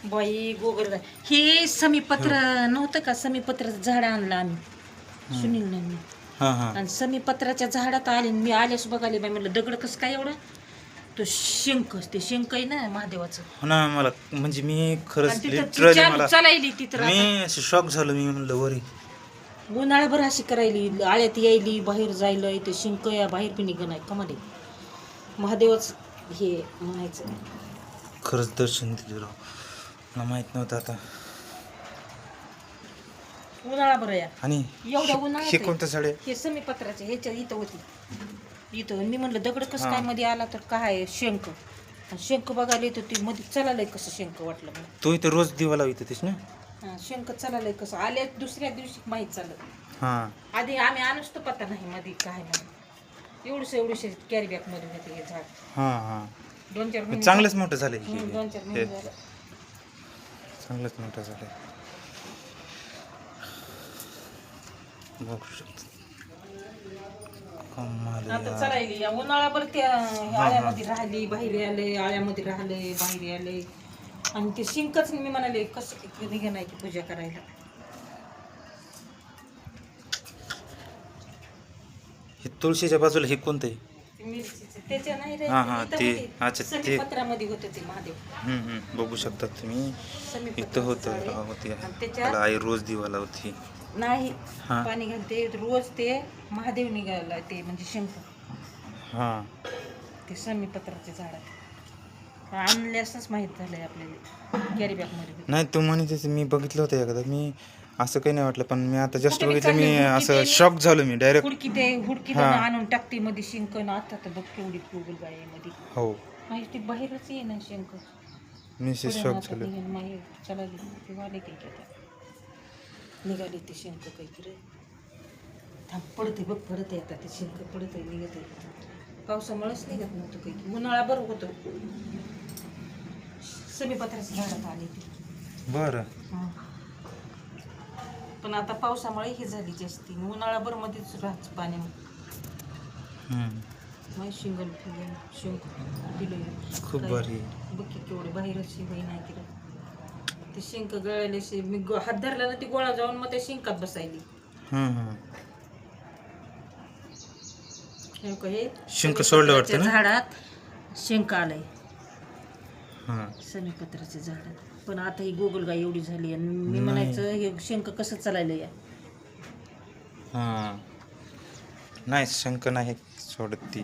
बाई गोबर हे समीपत्र नव्हतं का, समीपत्राचं झाड आणलं आम्ही सुनील मी. हां हां आणि समीपत्राच्या झाडात आले मी आल्यास बघाले बाई, म्हणलं दगड कसं काय एवढं. तो शिंक, ते शिंक आहे ना महादेवाचं. हो ना. मला म्हणजे मी खरंच आणि तिथं ती लिटरली चालू मला चालायली तिथं आता. मी असं शॉक झालो. मी म्हणलं वरी उन्हाळ्याभर अशी करायली, आळ्यात यायली, बाहेर जायला, इथे शिंक या बाहेर बी निघ नाही कमाले. महादेवच हे म्हणायचं. खरंच दर्शन दिलं राव. मला माहित नव्हतं आता. उन्हाळाभर या आणि एवढ्या हे उन्हाळ्यात कोणतं झाड आहे? हे समीपत्राचे ह्याच्या इथं होती. इथं मी म्हणलं दगड कसं हा. काय मध्ये आला, तर काय शंख. आणि शंख बघायला येतो ती मध्ये चालालंय कसं शंख वाटलं मला. तू इथं रोज दिवा लावित होतीस ना? हा शंख चालालंय कसं आल्या दुसऱ्या दिवशी माहीत झालं. हां आधी आम्ही आणूच तर पत्ता नाही मध्ये काय नाही. एवढूसे कॅरी बॅग मध्ये होते हे झाड. हां हां 2-4 महिने चांगलंच मोठं झालंय हे. 2-4 महिने हे झालं. चांगलंच मोठं झालंय. बघू शकतो. कमाल आता यार. चालायली या उन्हाळ्याभर त्या आळ्यामध्ये राहिली, बाहेर आले, आळ्यामध्ये राहिले, बाहेर आले. आणि ते शिंकच मी म्हणाले कसं निघे नाही की पूजा करायला. हे तुळशीच्या बाजूला हे कोणतं आहे? मिरचीचे त्याच्या नाही रे, हा, हा, इथं ते- होते. अच्छा, ते- समीपत्रामध्ये होते ते महादेव. बघू शकता तुम्ही. समीपत्राचं इथं होतं झाड आहे. राव होती. आणि त्याच्यात मला आई रोज दिवा लावती. नाही हा. पाणी घालते रोज, ते महादेव निघाला ते म्हणजे शंख. हां ते समीपत्राचे झाड आहे. आणल्यासच माहित झालंय आपल्याला कॅरी बॅग मध्ये. नाही तू म्हणत होती, मी बघितलं होतं एकदा. मी असं काही नाही वाटलं, पण मी आता जस्ट कुठे बी बघितलं. मी चालली, हुडकी असं ते- शॉक झालो मी डायरेक्ट. हुडकी हा. आणून टाकते मध्ये शिंक ना. आता तर बघ केवढी गुगल बाई मध्ये हो माहिती बाहेरच ये ना शिंक. मी शॉक झालो. निघाले ते शिंक काहीतरी. थांब पडते बघ, पडत आहे आता ते शिंक पडत आहे, निघत आहे. पावसामुळेच निघत नव्हतं काही. उन्हाळा बरं होतं. समीपत्राच्या झाडात आली ती. बरं. हा. पण आता पावसामुळे ही झाली जास्ती. उन्हाळाभर मध्येच राहत पाणी. माय शिंगल फिंगल शिंक दिलं खूप भारी. बघ की केवढे बाहेरच शिवाई नाही तिला. ते शिंक गळाले मी हात धरला ना, ती गोळा जाऊन मग त्या शिंकात बसायली. हे शिंक सोडलं वाटतं ना? झाडात शिंक आलंय हां समीपत्राच्या झाडात. पण आता ही गोगलगाय एवढी झाली आणि मी म्हणायचं हे शिंक कसं चालायलं या. हां नाही शंक नाही सोडत ती.